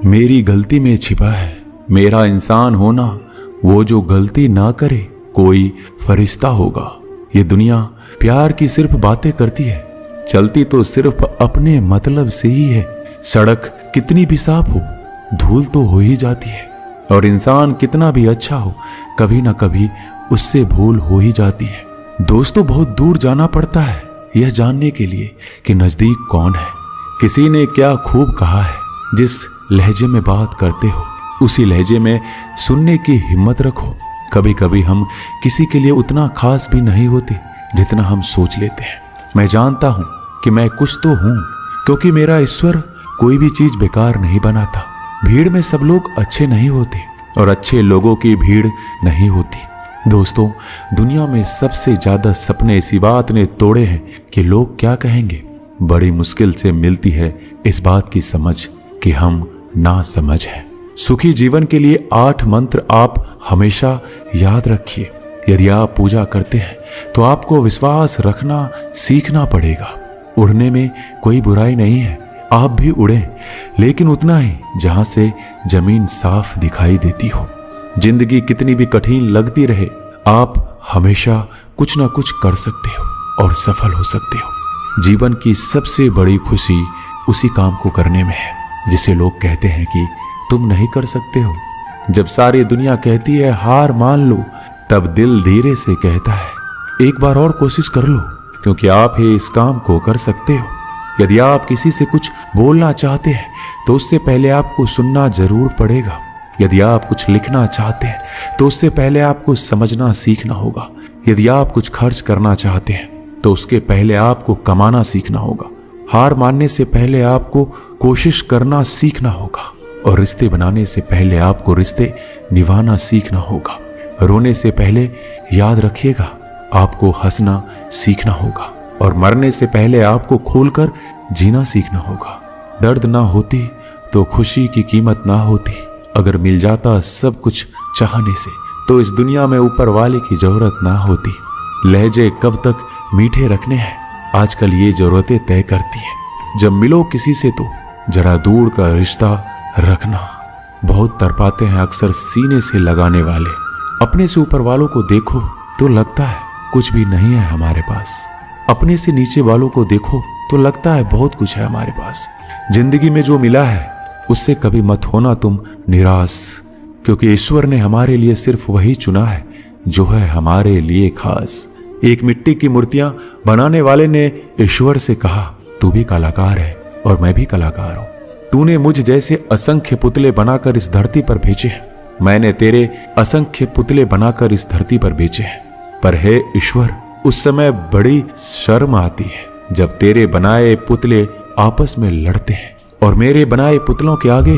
मेरी गलती में छिपा है मेरा इंसान होना, वो जो गलती ना करे कोई फरिश्ता होगा। ये दुनिया प्यार की सिर्फ बातें करती है, चलती तो सिर्फ अपने मतलब से ही है। सड़क कितनी भी साफ हो, धूल तो हो ही जाती है, और इंसान कितना भी अच्छा हो, कभी ना कभी उससे भूल हो ही जाती है। दोस्तों, बहुत दूर जाना पड़ता है यह जानने के लिए कि नजदीक कौन है। किसी ने क्या खूब कहा है, जिस लहजे में बात करते हो उसी लहजे में सुनने की हिम्मत रखो। कभी कभी हम किसी के लिए उतना खास भी नहीं होते जितना हम सोच लेते हैं। मैं जानता हूं कि मैं कुछ तो हूं, क्योंकि मेरा ईश्वर कोई भी चीज बेकार नहीं बनाता। भीड़ में सब लोग अच्छे नहीं होते और अच्छे लोगों की भीड़ नहीं होती। दोस्तों, दुनिया में सबसे ज्यादा सपने इसी बात ने तोड़े हैं कि लोग क्या कहेंगे। बड़ी मुश्किल से मिलती है इस बात की समझ कि हम ना समझ हैं। सुखी जीवन के लिए 8 मंत्र आप हमेशा याद रखिए। यदि आप पूजा करते हैं तो आपको विश्वास रखना सीखना पड़ेगा। उड़ने में कोई बुराई नहीं है, आप भी उड़ें, लेकिन उतना ही जहां से जमीन साफ दिखाई देती हो। जिंदगी कितनी भी कठिन लगती रहे, आप हमेशा कुछ ना कुछ कर सकते हो और सफल हो सकते हो। जीवन की सबसे बड़ी खुशी उसी काम को करने में है जिसे लोग कहते हैं कि तुम नहीं कर सकते हो। जब सारी दुनिया कहती है हार मान लो, तब दिल धीरे से कहता है एक बार और कोशिश कर लो, क्योंकि आप ही इस काम को कर सकते हो। यदि आप किसी से कुछ बोलना चाहते हैं तो उससे पहले आपको सुनना जरूर पड़ेगा। यदि आप कुछ लिखना चाहते हैं तो उससे पहले आपको समझना सीखना होगा। यदि आप कुछ खर्च करना चाहते हैं तो उसके पहले आपको कमाना सीखना होगा। हार मानने से पहले आपको कोशिश करना सीखना होगा, और रिश्ते बनाने से पहले आपको रिश्ते निभाना सीखना होगा। रोने से पहले याद रखिएगा आपको हंसना सीखना होगा, और मरने से पहले आपको खोलकर जीना सीखना होगा। दर्द ना होती तो खुशी की कीमत ना होती। अगर मिल जाता सब कुछ चाहने से तो इस दुनिया में ऊपर वाले की जरूरत ना होती। लहजे कब तक मीठे रखने हैं, आजकल ये जरूरतें तय करती है। जब मिलो किसी से तो जरा दूर का रिश्ता रखना। बहुत तड़पाते हैं अक्सर सीने से लगाने वाले। अपने से ऊपर वालों को देखो तो लगता है कुछ भी नहीं है हमारे पास। अपने से नीचे वालों को देखो तो लगता है बहुत कुछ है हमारे पास। जिंदगी में जो मिला है उससे कभी मत होना तुम निराश, क्योंकि ईश्वर ने हमारे लिए सिर्फ वही चुना है जो है हमारे लिए खास। एक मिट्टी की मूर्तियां बनाने वाले ने ईश्वर से कहा, तू भी कलाकार है और मैं भी कलाकार हूं। तूने मुझ जैसे असंख्य पुतले बनाकर इस धरती पर भेजे हैं, मैंने तेरे असंख्य पुतले बनाकर इस धरती पर भेजे हैं। पर हे ईश्वर, उस समय बड़ी शर्म आती है जब तेरे बनाए पुतले आपस में लड़ते हैं और मेरे बनाए पुतलों के आगे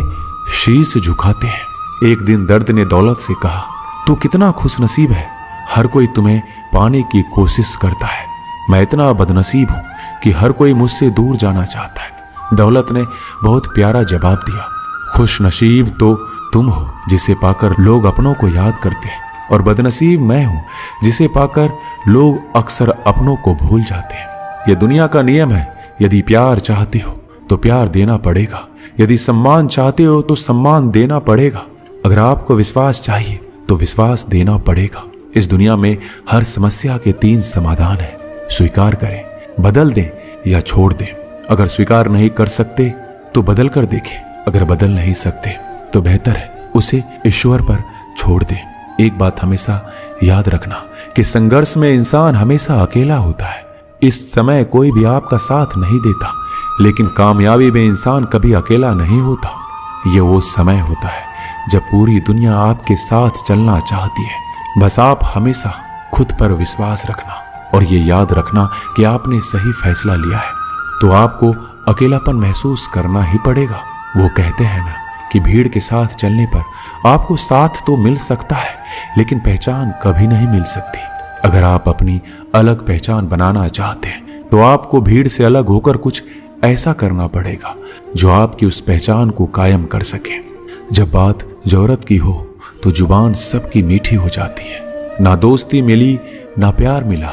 शीश झुकाते हैं। एक दिन दर्द ने दौलत से कहा, तू कितना खुशनसीब है, हर कोई तुम्हें पाने की कोशिश करता है। मैं इतना बदनसीब हूं कि हर कोई मुझसे दूर जाना चाहता है। दौलत ने बहुत प्यारा जवाब दिया, खुश नसीब तो तुम हो जिसे पाकर लोग अपनों को याद करते हैं, और बदनसीब मैं हूं जिसे पाकर लोग अक्सर अपनों को भूल जाते हैं। यह दुनिया का नियम है, यदि प्यार चाहते हो तो प्यार देना पड़ेगा, यदि सम्मान चाहते हो तो सम्मान देना पड़ेगा। अगर आपको विश्वास चाहिए तो विश्वास देना पड़ेगा। इस दुनिया में हर समस्या के 3 समाधान है, स्वीकार करें, बदल दें या छोड़ दें। अगर स्वीकार नहीं कर सकते तो बदल कर देखें, अगर बदल नहीं सकते तो बेहतर है उसे ईश्वर पर छोड़ दें। एक बात हमेशा याद रखना कि संघर्ष में इंसान हमेशा अकेला होता है। इस समय कोई भी आपका साथ नहीं देता, लेकिन कामयाबी में इंसान कभी अकेला नहीं होता। ये वो समय होता है जब पूरी दुनिया आपके साथ चलना चाहती है। बस आप हमेशा खुद पर विश्वास रखना और ये याद रखना कि आपने सही फैसला लिया है, तो आपको अकेलापन महसूस करना ही पड़ेगा। वो कहते हैं ना कि भीड़ के साथ चलने पर आपको साथ तो मिल सकता है, लेकिन पहचान कभी नहीं मिल सकती। अगर आप अपनी अलग पहचान बनाना चाहते हैं तो आपको भीड़ से अलग होकर कुछ ऐसा करना पड़ेगा जो आपकी उस पहचान को कायम कर सके। जब बात जरूरत की हो तो जुबान सबकी मीठी हो जाती है। ना दोस्ती मिली ना प्यार मिला,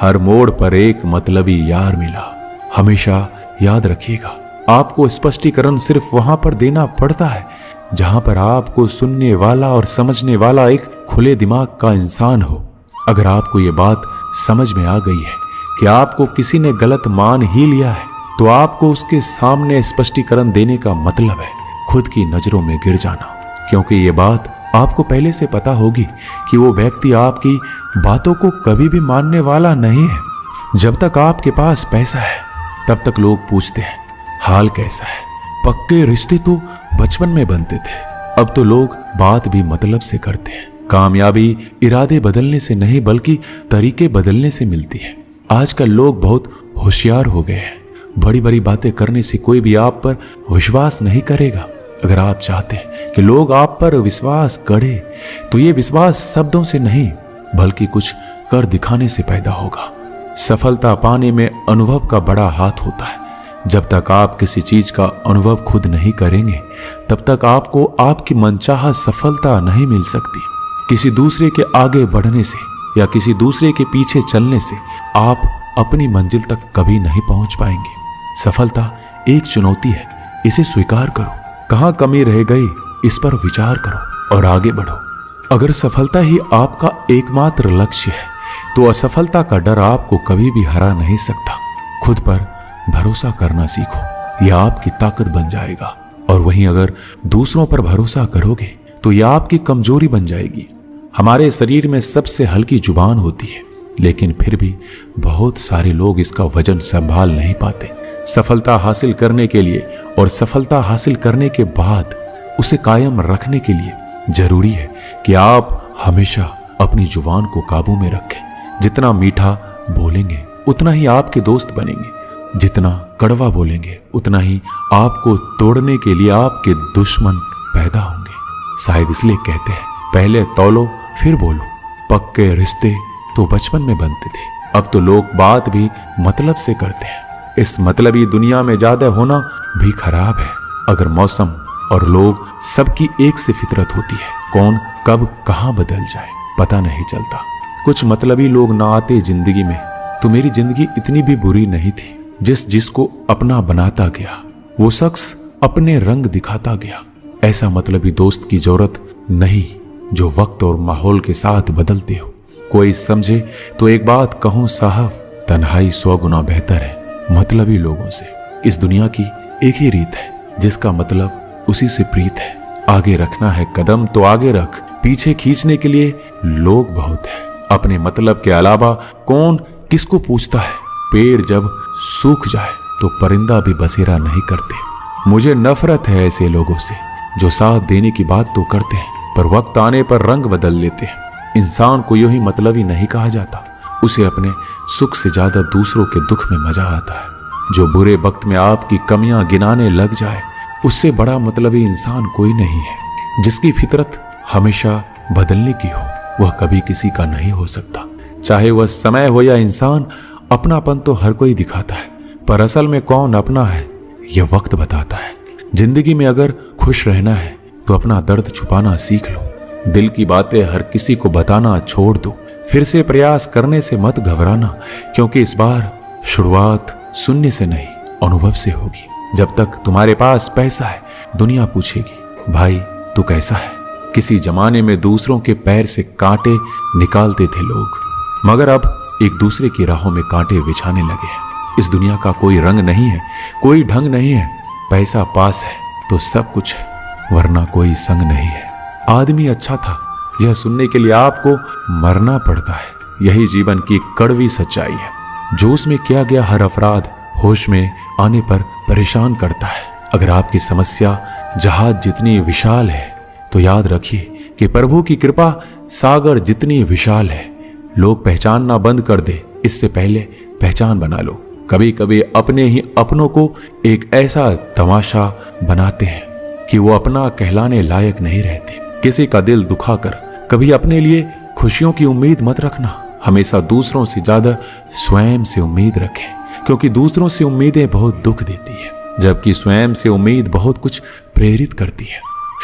हर मोड़ पर एक मतलबी यार मिला। हमेशा याद रखिएगा, आपको स्पष्टीकरण सिर्फ वहां पर देना पड़ता है जहां पर आपको सुनने वाला और समझने वाला एक खुले दिमाग का इंसान हो। अगर आपको ये बात समझ में आ गई है कि आपको किसी ने गलत मान ही लिया है, तो आपको उसके सामने स्पष्टीकरण देने का मतलब है खुद की नजरों में गिर जाना, क्योंकि ये बात आपको पहले से पता होगी कि वो व्यक्ति आपकी बातों को कभी भी मानने वाला नहीं है। जब तक आपके पास पैसा है तब तक लोग पूछते हैं हाल कैसा है। पक्के रिश्ते तो बचपन में बनते थे, अब तो लोग बात भी मतलब से करते हैं। कामयाबी इरादे बदलने से नहीं बल्कि तरीके बदलने से मिलती है। आजकल लोग बहुत होशियार हो गए हैं। बड़ी बड़ी बातें करने से कोई भी आप पर विश्वास नहीं करेगा। अगर आप चाहते हैं कि लोग आप पर विश्वास करें, तो ये विश्वास शब्दों से नहीं बल्कि कुछ कर दिखाने से पैदा होगा। सफलता पाने में अनुभव का बड़ा हाथ होता है। जब तक आप किसी चीज का अनुभव खुद नहीं करेंगे, तब तक आपको आपकी मनचाहा सफलता नहीं मिल सकती। किसी दूसरे के आगे बढ़ने से या किसी दूसरे के पीछे चलने से आप अपनी मंजिल तक कभी नहीं पहुंच पाएंगे। सफलता एक चुनौती है, इसे स्वीकार करो। कहां कमी रह गई, इस पर विचार करो और आगे बढ़ो। अगर सफलता ही आपका एकमात्र लक्ष्य है, तो असफलता का डर आपको कभी भी हरा नहीं सकता। खुद पर भरोसा करना सीखो, यह आपकी ताकत बन जाएगा। और वहीं अगर दूसरों पर भरोसा करोगे तो यह आपकी कमजोरी बन जाएगी। हमारे शरीर में सबसे हल्की जुबान होती है, लेकिन फिर भी बहुत सारे लोग इसका वजन संभाल नहीं पाते। सफलता हासिल करने के लिए और सफलता हासिल करने के बाद उसे कायम रखने के लिए जरूरी है कि आप हमेशा अपनी जुबान को काबू में रखें। जितना मीठा बोलेंगे उतना ही आपके दोस्त बनेंगे, जितना कड़वा बोलेंगे उतना ही आपको तोड़ने के लिए आपके दुश्मन पैदा होंगे। शायद इसलिए कहते हैं पहले तौलो फिर बोलो। पक्के रिश्ते तो बचपन में बनते थे, अब तो लोग बात भी मतलब से करते हैं। इस मतलबी दुनिया में ज्यादा होना भी खराब है। अगर मौसम और लोग सबकी एक से फितरत होती है, कौन कब कहां बदल जाए पता नहीं चलता। कुछ मतलबी लोग ना आते जिंदगी में तो मेरी जिंदगी इतनी भी बुरी नहीं थी। जिसको अपना बनाता गया वो शख्स अपने रंग दिखाता गया। ऐसा मतलबी दोस्त की जरूरत नहीं जो वक्त और माहौल के साथ बदलते हो। कोई समझे तो एक बात कहूं साहब, तन्हाई 100 गुना बेहतर है मतलबी लोगों से। इस दुनिया की एक ही रीत है, जिसका मतलब उसी से प्रीत है। आगे रखना है कदम तो आगे रख, पीछे खींचने के लिए लोग बहुत है। अपने मतलब के अलावा कौन किसको पूछता है। पेड़ जब सूख जाए तो परिंदा भी बसेरा नहीं करते। मुझे नफरत है ऐसे लोगों से जो साथ देने की बात तो करते हैं पर वक्त आने पर रंग बदल लेते हैं। इंसान को यूं ही मतलबी नहीं कहा जाता, उसे अपने सुख से ज्यादा दूसरों के दुख में मजा आता है। जो बुरे वक्त में आपकी कमियां गिनाने लग जाए, उससे बड़ा मतलबी इंसान कोई नहीं है। जिसकी फितरत हमेशा बदलने की हो, वह कभी किसी का नहीं हो सकता। चाहे वह समय हो या इंसान, अपनापन तो हर कोई दिखाता है, पर असल में कौन अपना है यह वक्त बताता है। जिंदगी में अगर खुश रहना है तो अपना दर्द छुपाना सीख लो। दिल की बातें हर किसी को बताना छोड़ दो। फिर से प्रयास करने से मत घबराना, क्योंकि इस बार शुरुआत सुनने से नहीं अनुभव से होगी। जब तक तुम्हारे पास पैसा है, दुनिया पूछेगी भाई तू कैसा है। किसी जमाने में दूसरों के पैर से कांटे निकालते थे लोग, मगर अब एक दूसरे की राहों में कांटे बिछाने लगे हैं। इस दुनिया का कोई रंग नहीं है, कोई ढंग नहीं है। पैसा पास है तो सब कुछ है, वरना कोई संग नहीं है। आदमी अच्छा था, यह सुनने के लिए आपको मरना पड़ता है। यही जीवन की कड़वी सच्चाई है। जोश में किया गया हर अपराध होश में आने पर परेशान करता है। अगर आपकी समस्या जहाज जितनी विशाल है, तो याद रखिए कि प्रभु की कृपा सागर जितनी विशाल है। लोग पहचानना बंद कर दे, इससे पहले पहचान बना लो। कभी कभी अपने ही अपनों को एक ऐसा तमाशा बनाते हैं कि वो अपना कहलाने लायक नहीं रहते। किसी का दिल दुखाकर कभी अपने लिए खुशियों की उम्मीद मत रखना। हमेशा दूसरों से ज्यादा स्वयं से उम्मीद रखें, क्योंकि दूसरों से उम्मीदें बहुत दुख देती है, जबकि स्वयं से उम्मीद बहुत कुछ प्रेरित करती है।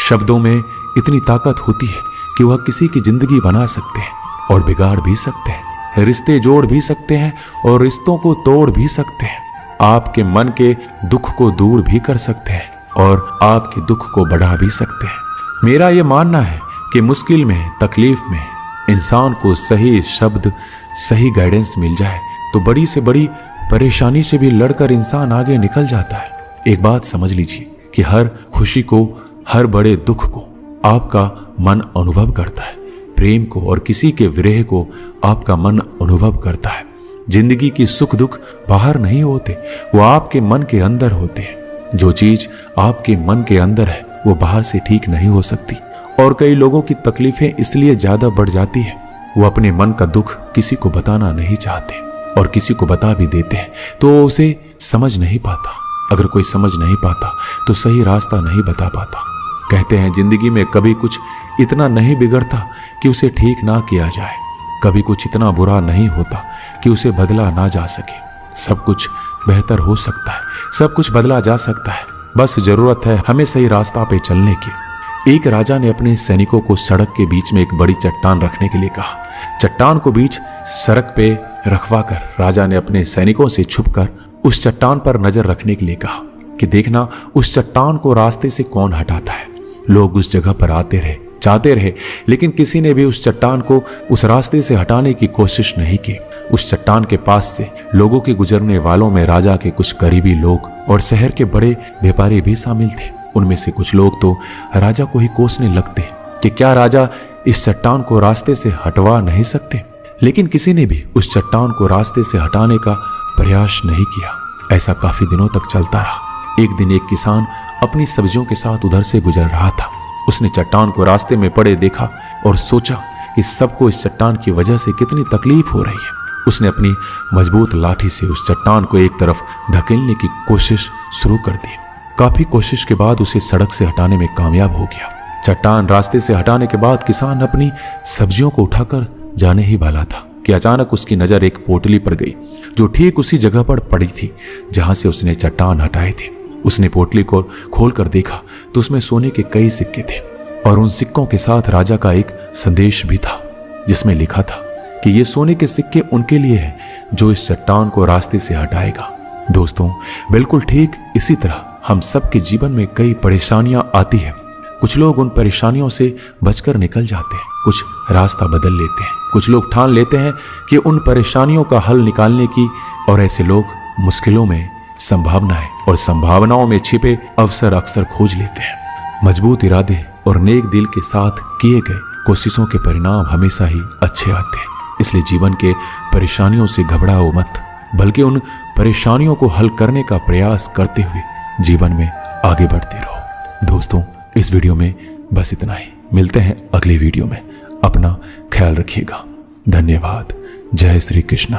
शब्दों में इतनी ताकत होती है कि वह किसी की जिंदगी बना सकते हैं और बिगाड़ भी सकते हैं। रिश्ते जोड़ भी सकते हैं और रिश्तों को तोड़ भी सकते हैं। आपके मन के दुख को दूर भी कर सकते हैं और आपके दुख को बढ़ा भी सकते हैं। मेरा यह मानना है कि मुश्किल में, तकलीफ में इंसान को सही शब्द, सही गाइडेंस मिल जाए तो बड़ी से बड़ी परेशानी से भी लड़कर इंसान आगे निकल जाता है। एक बात समझ लीजिए कि हर खुशी को, हर बड़े दुख को आपका मन अनुभव करता है। प्रेम को और किसी के विरह को आपका मन अनुभव करता है। जिंदगी की सुख दुख बाहर नहीं होते, वो आपके मन के अंदर होते हैं। जो चीज आपके मन के अंदर है वो बाहर से ठीक नहीं हो सकती। और कई लोगों की तकलीफें इसलिए ज्यादा बढ़ जाती है, वो अपने मन का दुख किसी को बताना नहीं चाहते और किसी को बता भी देते हैं तो उसे समझ नहीं पाता। अगर कोई समझ नहीं पाता तो सही रास्ता नहीं बता पाता। कहते हैं जिंदगी में कभी कुछ इतना नहीं बिगड़ता कि उसे ठीक ना किया जाए, कभी कुछ इतना बुरा नहीं होता कि उसे बदला ना जा सके। सब कुछ बेहतर हो सकता है, सब कुछ बदला जा सकता है, बस जरूरत है हमें सही रास्ता पे चलने की। एक राजा ने अपने सैनिकों को सड़क के बीच में एक बड़ी चट्टान रखने के लिए कहा। चट्टान को बीच सड़क पे रखवाकर राजा ने अपने सैनिकों से छुपकर उस चट्टान पर नजर रखने के लिए कहा कि देखना उस चट्टान को रास्ते से कौन हटाता है। लोग उस जगह पर आते रहे, जाते रहे, लेकिन किसी ने भी उस चट्टान को उस रास्ते से हटाने की कोशिश नहीं की। उस चट्टान के पास से लोगों के गुजरने वालों में राजा के कुछ करीबी लोग और शहर के बड़े व्यापारी भी शामिल थे। उनमें से कुछ लोग तो राजा को ही कोसने लगते कि क्या राजा इस चट्टान को रास्ते से हटवा नहीं सकते, लेकिन किसी ने भी उस चट्टान को रास्ते से हटाने का प्रयास नहीं किया। ऐसा काफी दिनों तक चलता रहा। एक दिन एक किसान अपनी सब्जियों के साथ उधर से गुजर रहा था। उसने चट्टान को रास्ते में पड़े देखा और सोचा कि सबको इस चट्टान की वजह से कितनी तकलीफ हो रही है। उसने अपनी मजबूत लाठी से उस चट्टान को एक तरफ धकेलने की कोशिश शुरू कर दी। काफी कोशिश के बाद उसे सड़क से हटाने में कामयाब हो गया। चट्टान रास्ते से हटाने के बाद किसान अपनी सब्जियों को उठाकर जाने ही वाला था कि अचानक उसकी नजर एक पोटली पर गई जो ठीक उसी जगह पर पड़ी थी जहां से उसने चट्टान हटाए थे। उसने पोटली को खोलकर देखा तो उसमें सोने के कई सिक्के थे और उन सिक्कों के साथ राजा का एक संदेश भी था जिसमें लिखा था कि ये सोने के सिक्के उनके लिए हैं जो इस चट्टान को रास्ते से हटाएगा। दोस्तों, बिल्कुल ठीक इसी तरह हम सबके जीवन में कई परेशानियां आती हैं। कुछ लोग उन परेशानियों से बचकर निकल जाते हैं, कुछ रास्ता बदल लेते हैं, कुछ लोग ठान लेते हैं कि उन परेशानियों का हल निकालने की, और ऐसे लोग मुश्किलों में संभावनाएं और संभावनाओं में छिपे अवसर अक्सर खोज लेते हैं। मजबूत इरादे और नेक दिल के साथ किए गए कोशिशों के परिणाम हमेशा ही अच्छे आते हैं। इसलिए जीवन के परेशानियों से घबराओ मत, बल्कि उन परेशानियों को हल करने का प्रयास करते हुए जीवन में आगे बढ़ते रहो। दोस्तों, इस वीडियो में बस इतना ही। मिलते हैं अगले वीडियो में। अपना ख्याल रखिएगा। धन्यवाद। जय श्री कृष्ण।